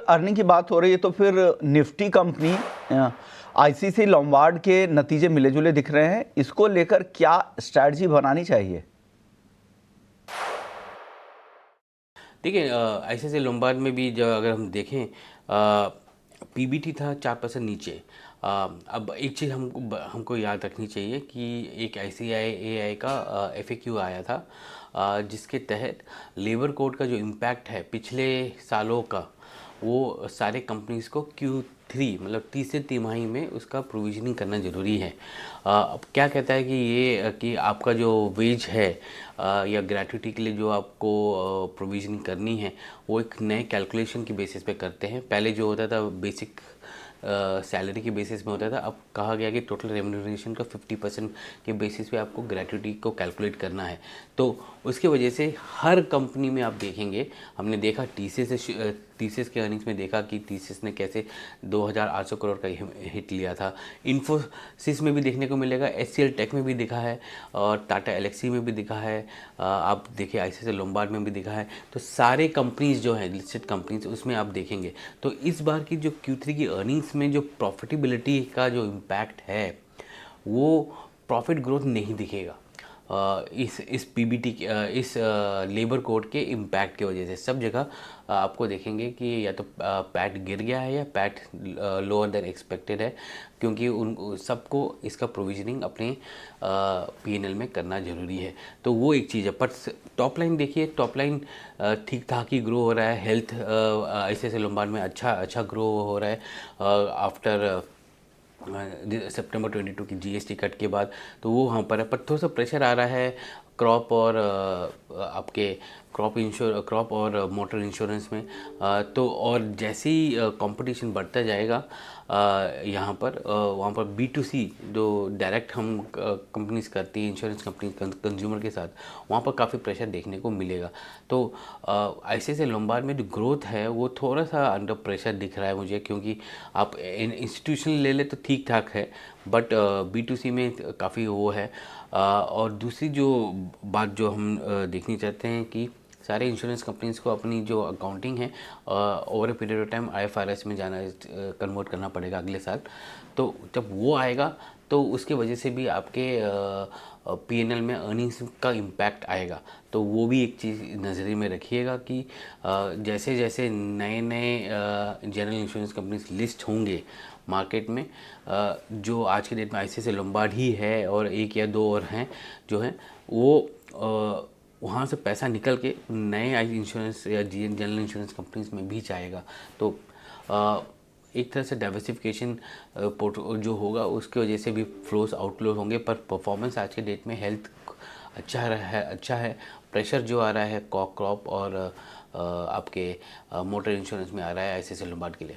Earning की बात हो रही है तो फिर निफ्टी कंपनी आईसीसी लोम्बार्ड के नतीजे मिले जुले दिख रहे हैं, इसको लेकर क्या स्ट्रैटेजी बनानी चाहिए? देखिए, आईसीसी लोम्बार्ड में भी जब अगर हम देखें, पीबीटी था 4% नीचे। अब एक चीज़ हमको याद रखनी चाहिए कि एक आईसीआई का एफएक्यू आया था, जिसके तहत लेबर कोड का जो इम्पैक्ट है पिछले सालों का, वो सारे कंपनीज़ को Q3 मतलब तीसरे तिमाही में उसका प्रोविजनिंग करना ज़रूरी है। अब क्या कहता है कि ये कि आपका जो वेज है या ग्रेट्युटी के लिए जो आपको प्रोविजनिंग करनी है, वो एक नए कैलकुलेशन की बेसिस पे करते हैं। पहले जो होता था बेसिक सैलरी के बेसिस में होता था, अब कहा गया कि टोटल रेम्यूनरेशन का 50% के बेसिस पे आपको ग्रेट्युटी को कैलकुलेट करना है। तो उसकी वजह से हर कंपनी में आप देखेंगे, हमने देखा टीसीएस के अर्निंग्स में देखा कि टीसीएस ने कैसे 2800 करोड़ का हिट लिया था। इन्फोसिस में भी देखने को मिलेगा, एचसीएल टेक में भी दिखा है और टाटा एलेक्सी में भी दिखा है, आप देखिए आईसीसी लोम्बार्ड में भी दिखा है। तो सारे कंपनीज जो हैं लिस्टेड कंपनीज, उसमें आप देखेंगे तो इस बार की जो Q3 की अर्निंग्स में जो प्रॉफिटेबिलिटी का जो इम्पैक्ट है, वो प्रॉफिट ग्रोथ नहीं दिखेगा इस पीबीटी इस लेबर कोड के इम्पैक्ट की वजह से। सब जगह आपको देखेंगे कि या तो पैट गिर गया है या पैट लोअर देन एक्सपेक्टेड है, क्योंकि उन सबको इसका प्रोविजनिंग अपने पीएनएल में करना ज़रूरी है। तो वो एक चीज़ है। पर टॉप लाइन देखिए, टॉप लाइन ठीक ठाक ही ग्रो हो रहा है। हेल्थ आईसीआई लोम्बार्ड में अच्छा ग्रो हो रहा है आफ्टर सितंबर 22 की जीएसटी कट के बाद। तो वो वहाँ पर है, पर थोड़ा सा प्रेशर आ रहा है क्रॉप और आपके क्रॉप और मोटर इंश्योरेंस में। तो और जैसे ही कंपटीशन बढ़ता जाएगा यहाँ पर वहाँ पर B2C जो डायरेक्ट हम कंपनीज करती हैं, इंश्योरेंस कंपनी कंज्यूमर के साथ, वहाँ पर काफ़ी प्रेशर देखने को मिलेगा। तो आईसीआई लोम्बार्ड में जो ग्रोथ है वो थोड़ा सा अंडर प्रेशर दिख रहा है मुझे, क्योंकि आप इंस्टीट्यूशनल ले ले तो ठीक ठाक है, बट B2C में काफ़ी वो है। और दूसरी जो बात जो हम देखनी चाहते हैं कि सारे इंश्योरेंस कंपनीज को अपनी जो अकाउंटिंग है over a period of time IFRS में जाना कन्वर्ट करना पड़ेगा अगले साल। तो जब वो आएगा तो उसके वजह से भी आपके पीएनएल में अर्निंग्स का इम्पैक्ट आएगा। तो वो भी एक चीज़ नज़र में रखिएगा कि जैसे जैसे नए जनरल इंश्योरेंस कंपनीज लिस्ट होंगे मार्केट में, जो आज के डेट में आईसीआई लोम्बार्ड ही है और एक या दो और हैं जो हैं, वो वहाँ से पैसा निकल के नए इंश्योरेंस या जनरल इंश्योरेंस कंपनीज में भी जाएगा। तो एक तरह से डाइवर्सिफिकेशन जो होगा उसकी वजह से भी फ्लोस आउटफ्लो होंगे। पर परफॉर्मेंस आज के डेट में हेल्थ अच्छा है। प्रेशर जो आ रहा है क्रॉप और आपके मोटर इंश्योरेंस में आ रहा है आईसीआई लोम्बार्ड के लिए।